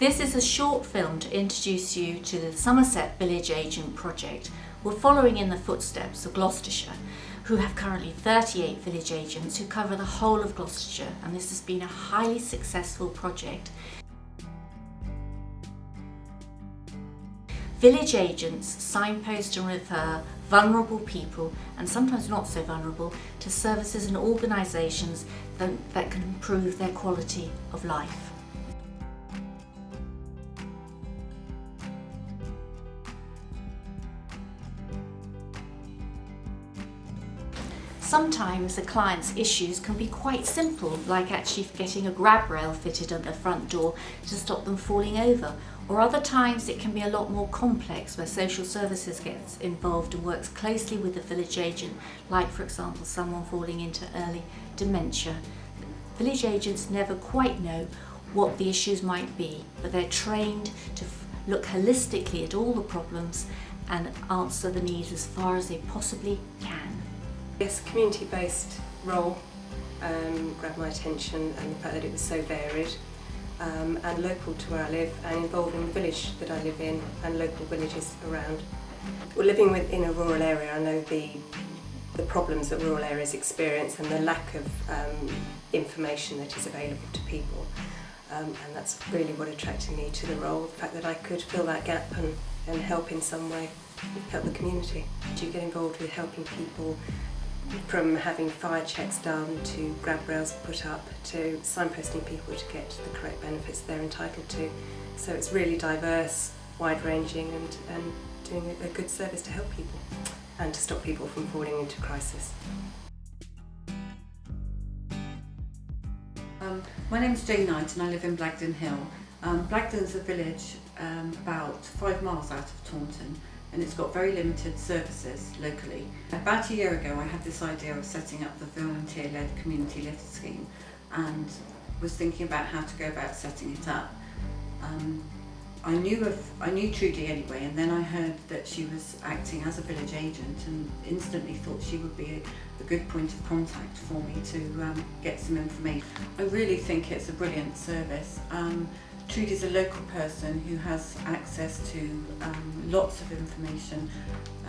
This is a short film to introduce you to the Somerset Village Agent project. We're following in the footsteps of Gloucestershire, who have currently 38 village agents who cover the whole of Gloucestershire, and this has been a highly successful project. Village agents signpost and refer vulnerable people, and sometimes not so vulnerable, to services and organisations that can improve their quality of life. Sometimes the client's issues can be quite simple, like actually getting a grab rail fitted at the front door to stop them falling over. Or other times it can be a lot more complex, where social services gets involved and works closely with the village agent, like for example someone falling into early dementia. Village agents never quite know what the issues might be, but they're trained to look holistically at all the problems and answer the needs as far as they possibly can. Yes, community-based role grabbed my attention, and the fact that it was so varied and local to where I live, and involving the village that I live in and local villages around. Well, living in a rural area, I know the problems that rural areas experience and the lack of information that is available to people, and that's really what attracted me to the role, the fact that I could fill that gap and help in some way, help the community. Do you get involved with helping people from having fire checks done, to grab rails put up, to signposting people to get the correct benefits they're entitled to. So it's really diverse, wide-ranging, and doing a good service to help people and to stop people from falling into crisis. My name's Jane Knight and I live in Blagdon Hill. Blagdon's a village about 5 miles out of Taunton, and it's got very limited services locally. About a year ago I had this idea of setting up the volunteer-led community lift scheme, and was thinking about how to go about setting it up. I knew Trudy anyway, and then I heard that she was acting as a village agent, and instantly thought she would be a good point of contact for me to get some information. I really think it's a brilliant service. Trudy's a local person who has access to lots of information,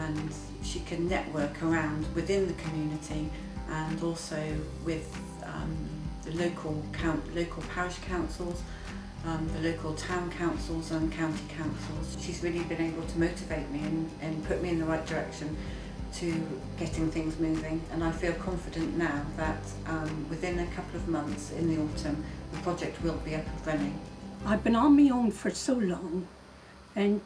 and she can network around within the community and also with the local parish councils, the local town councils and county councils. She's really been able to motivate me and put me in the right direction to getting things moving, and I feel confident now that within a couple of months in the autumn the project will be up and running. I've been on my own for so long, and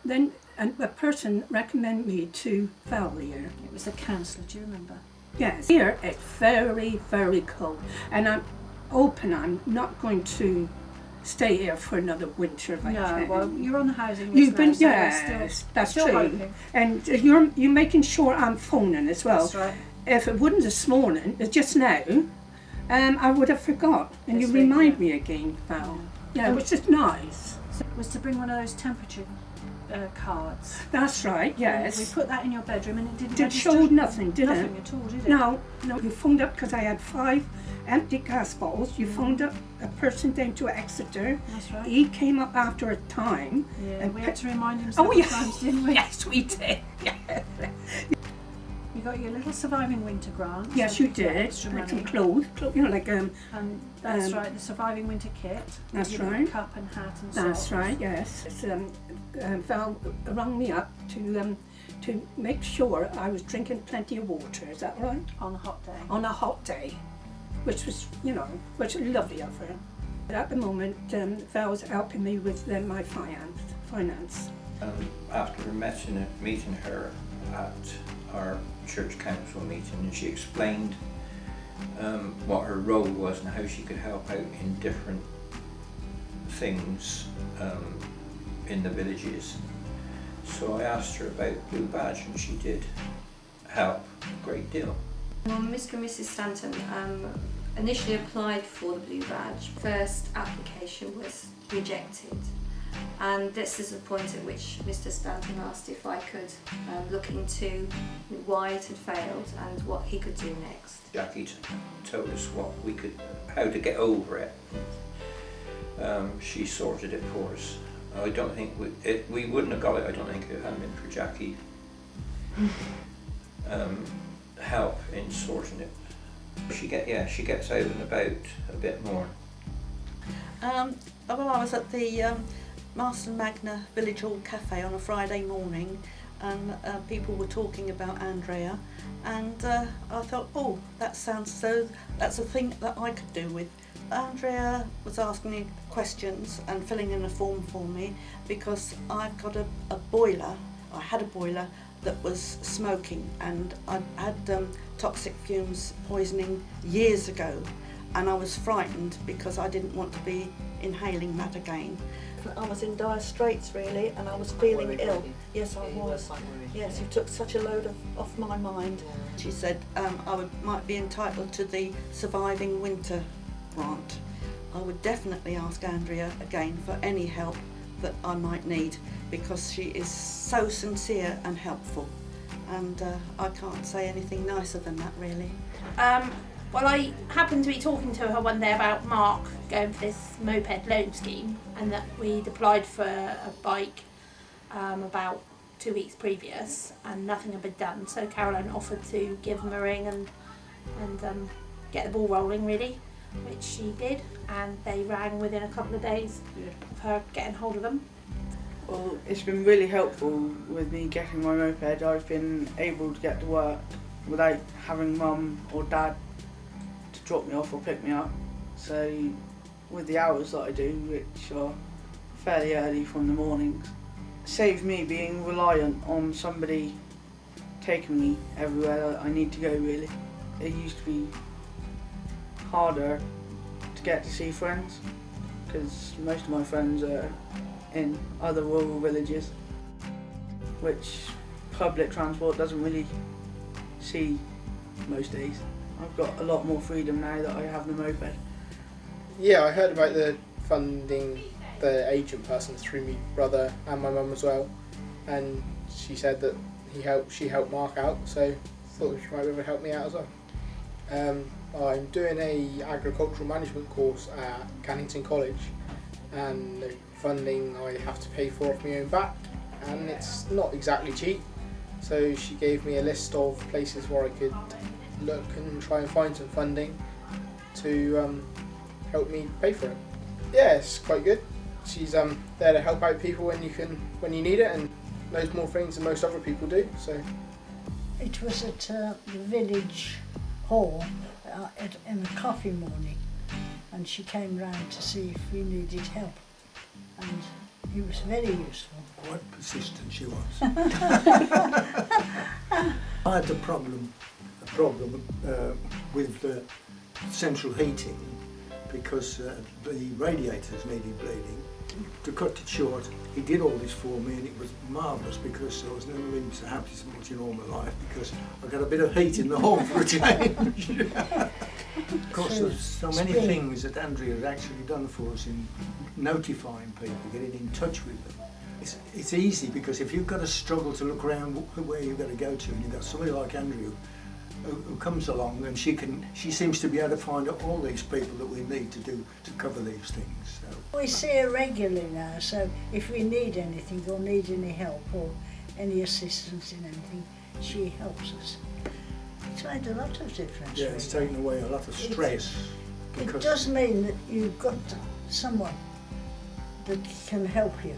then a person recommended me to Val here. It was a councillor, do you remember? Yes. Here it's very, very cold, and I'm not going to stay here for another winter if I can. Well, you're on the housing list. You've been, now, so yes, that's still true. hoping. And you're making sure I'm phoning as well. That's right. If it wasn't this morning, just now, I would have forgot. And This you week, remind yeah. me again, Val. Yeah, which is nice. So it was to bring one of those temperature cards. That's right, yes. We put that in your bedroom, and it didn't It register. showed nothing, did it? Nothing at all, did it? No. You phoned up because I had 5 empty gas bottles. You phoned up a person down to Exeter. That's right. He came up after a time. Yeah, and we had to remind him several yeah. times, didn't we? Yes, we did. Yes, You got your little surviving winter grant. yes so you you get did. extra Like some money. clothes, like And that's um, right, the surviving winter kit. That's you know, right. Cup and hat and That's socks. right. Yes. Val rang me up to make sure I was drinking plenty of water. Is that right? On a hot day. On a hot day, which was lovely of her. But at the moment, Val's helping me with my finance. After meeting her at our church council meeting, and she explained what her role was and how she could help out in different things in the villages. So I asked her about Blue Badge, and she did help a great deal. Well, Mr. and Mrs. Stanton initially applied for the Blue Badge. First application was rejected, and this is the point at which Mr. Stanton asked if I could look into why it had failed and what he could do next. Jackie told us how to get over it. She sorted it for us. I don't think we wouldn't have got it. I don't think if it hadn't been for Jackie help in sorting it. She gets out and about a bit more. Well, I was at the Marston Magna Village Hall Cafe on a Friday morning, and people were talking about Andrea, and I thought, oh, that sounds so. That's a thing that I could do with. Andrea was asking me questions and filling in a form for me because I've got a boiler. I had a boiler that was smoking, and I had toxic fumes poisoning years ago, and I was frightened because I didn't want to be inhaling that again. I was in dire straits really, and I was feeling ill. Yes, I was. Yes, you took such a load off my mind. She said might be entitled to the Surviving Winter grant. I would definitely ask Andrea again for any help that I might need, because she is so sincere and helpful, and I can't say anything nicer than that really. Well, I happened to be talking to her one day about Mark going for this moped loan scheme, and that we'd applied for a bike about 2 weeks previous, and nothing had been done. So Caroline offered to give them a ring and get the ball rolling really, which she did, and they rang within a couple of days of her getting hold of them. Well, it's been really helpful with me getting my moped. I've been able to get to work without having mum or dad to drop me off or pick me up. So with the hours that I do, which are fairly early from the mornings, it saves me being reliant on somebody taking me everywhere that I need to go really. It used to be harder to get to see friends because most of my friends are in other rural villages, which public transport doesn't really see most days. I've got a lot more freedom now that I have the moped. Yeah, I heard about the funding the agent person through my brother and my mum as well, and she said that she helped Mark out, so thought she might be able to help me out as well. I'm doing a agricultural management course at Cannington College, and the funding I have to pay for off my own back, and it's not exactly cheap, so she gave me a list of places where I could look and try and find some funding to help me pay for it. Yeah, it's quite good. She's there to help out people when you need it, and knows more things than most other people do. So It was at the village hall in a coffee morning, and she came round to see if we needed help, and he was very useful. Quite persistent she was. I had a problem with central heating because the radiators needed bleeding. To cut it short, he did all this for me, and it was marvellous because I was never really so happy so much in all my life because I got a bit of heat in the home for a change. Of course, there's so many things that Andrea has actually done for us in notifying people, getting in touch with them. It's easy because if you've got a struggle to look around where you've got to go to, and you've got somebody like Andrea who comes along, and she seems to be able to find all these people that we need to cover these things. So. We see her regularly now, so if we need anything or need any help or any assistance in anything, she helps us. It's made a lot of difference. Yeah, it's taken away a lot of stress. It does mean that you've got someone that can help you.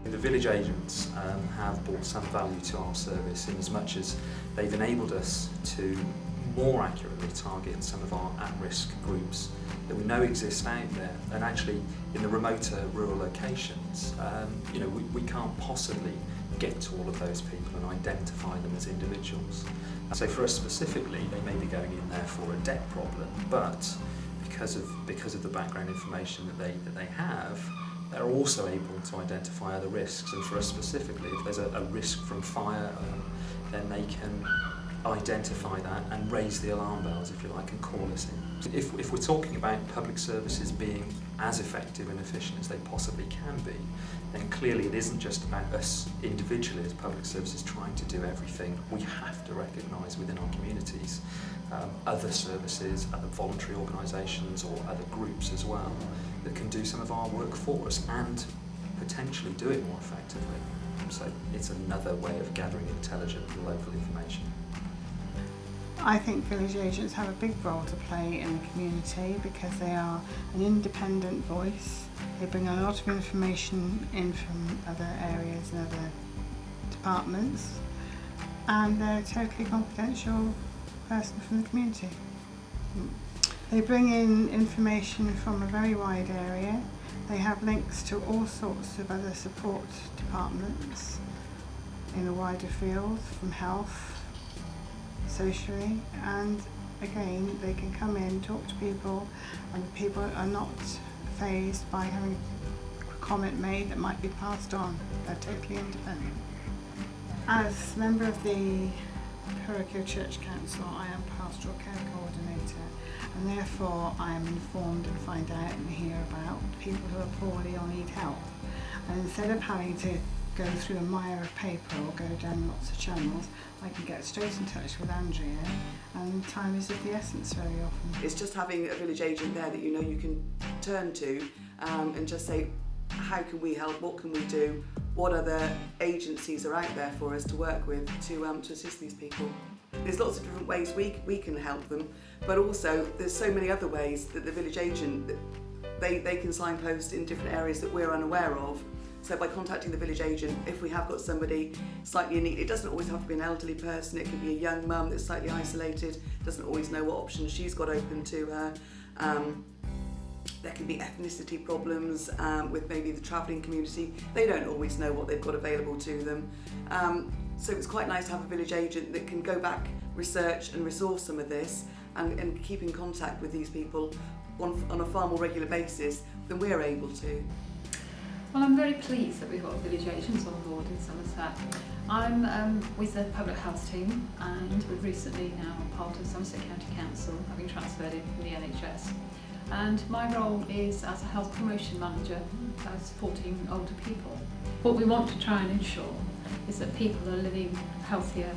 The village agents have brought some value to our service in as much as they've enabled us to more accurately target some of our at-risk groups that we know exist out there, and actually in the remoter rural locations, we can't possibly get to all of those people and identify them as individuals. So for us specifically, they may be going in there for a debt problem, but because of the background information that they have, they're also able to identify other risks, and for us specifically, if there's a risk from fire, then they can identify that and raise the alarm bells, if you like, and call us in. If we're talking about public services being as effective and efficient as they possibly can be, then clearly it isn't just about us individually as public services trying to do everything. We have to recognise within our communities other services, other voluntary organisations or other groups as well that can do some of our work for us and potentially do it more effectively. So it's another way of gathering intelligent and local information. I think village agents have a big role to play in the community because they are an independent voice. They bring a lot of information in from other areas and other departments, and they're a totally confidential person from the community. They bring in information from a very wide area. They have links to all sorts of other support departments in a wider field, from health, socially, and again they can come in, talk to people, and people are not fazed by having a comment made that might be passed on. They're totally independent. As member of the Parochial Church Council, I am pastoral care coordinator, and therefore I am informed and find out and hear about people who are poorly or need help. And instead of having to go through a mire of paper or go down lots of channels, I can get straight in touch with Andrea, and time is of the essence very often. It's just having a village agent there that you know you can turn to and just say, how can we help, what can we do, what other agencies are out there for us to work with to assist these people. There's lots of different ways we can help them, but also there's so many other ways that the village agent, they can signpost in different areas that we're unaware of. So by contacting the village agent, if we have got somebody slightly in need, it doesn't always have to be an elderly person, it could be a young mum that's slightly isolated, doesn't always know what options she's got open to her. There can be ethnicity problems with maybe the travelling community. They don't always know what they've got available to them. So it's quite nice to have a village agent that can go back, research and resource some of this and keep in contact with these people on a far more regular basis than we're able to. Well, I'm very pleased that we've got village agents on board in Somerset. I'm with the public health team, and we're recently now part of Somerset County Council, having transferred in from the NHS. And my role is as a health promotion manager, supporting older people. What we want to try and ensure is that people are living healthier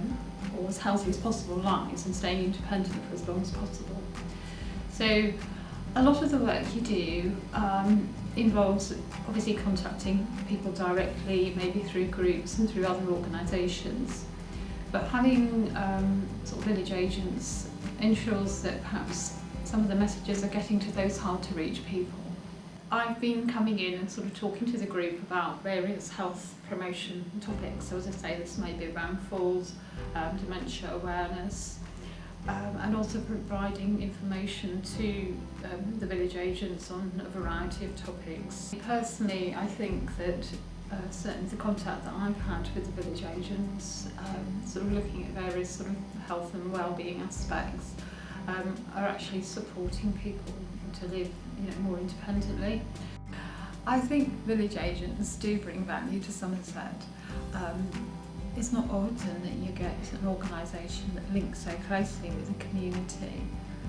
or as healthy as possible lives and staying independent for as long as possible. So a lot of the work you do involves obviously contacting people directly, maybe through groups and through other organisations. But having sort of village agents ensures that perhaps some of the messages are getting to those hard to reach people. I've been coming in and sort of talking to the group about various health promotion topics. So as I say, this may be around falls, dementia awareness, and also providing information to the village agents on a variety of topics. Personally, I think that certainly the contact that I've had with the village agents, sort of looking at various sort of health and well-being aspects, are actually supporting people to live, more independently. I think village agents do bring value to Somerset. It's not often that you get an organisation that links so closely with the community,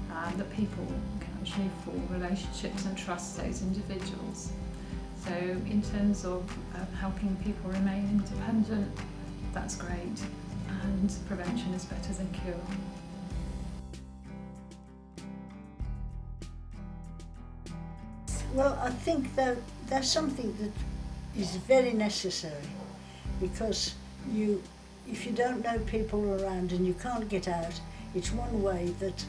that people can actually form relationships and trust those individuals. So in terms of helping people remain independent, that's great, and prevention is better than cure. Well, I think that that's something that is very necessary, because if you don't know people around and you can't get out, it's one way that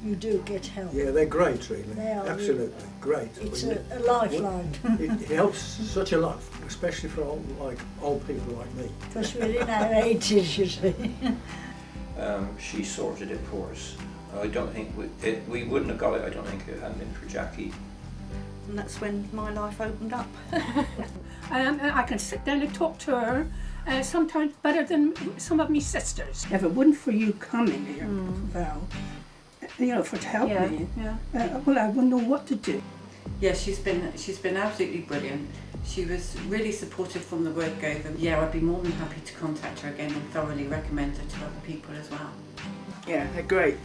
you do get help. Yeah, they're great, really. They are absolutely really, great. It's a lifeline. It helps such a lot, especially for old people like me. Because we're in our 80s, you see. She sorted it for us. I don't think we wouldn't have got it. I don't think if it hadn't been for Jackie. And that's when my life opened up. I can sit down and talk to her, sometimes better than some of my sisters. If it wasn't for you coming here, Val, for to help me, well, I wouldn't know what to do. Yeah, she's been absolutely brilliant. She was really supportive from the word go. Yeah, I'd be more than happy to contact her again and thoroughly recommend her to other people as well. Yeah, they're great.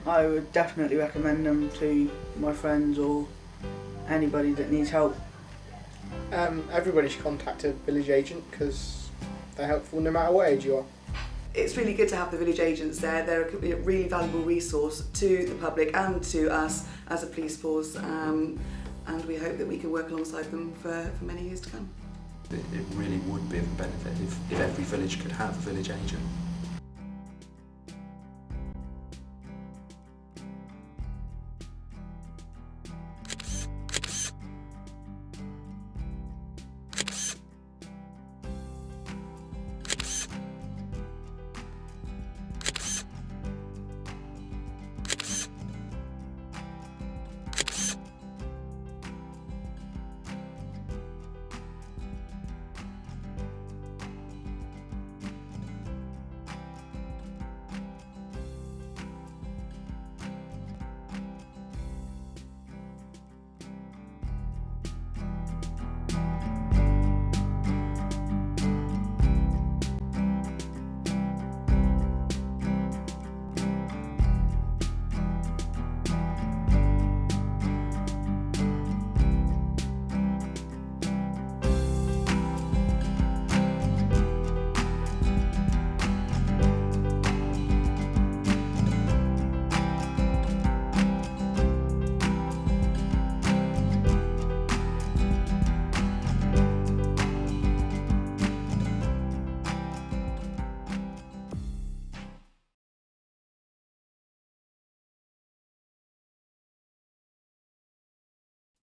I would definitely recommend them to my friends or anybody that needs help. Everybody should contact a village agent because they're helpful no matter what age you are. It's really good to have the village agents there. They're a really valuable resource to the public and to us as a police force, and we hope that we can work alongside them for many years to come. It really would be of a benefit if every village could have a village agent.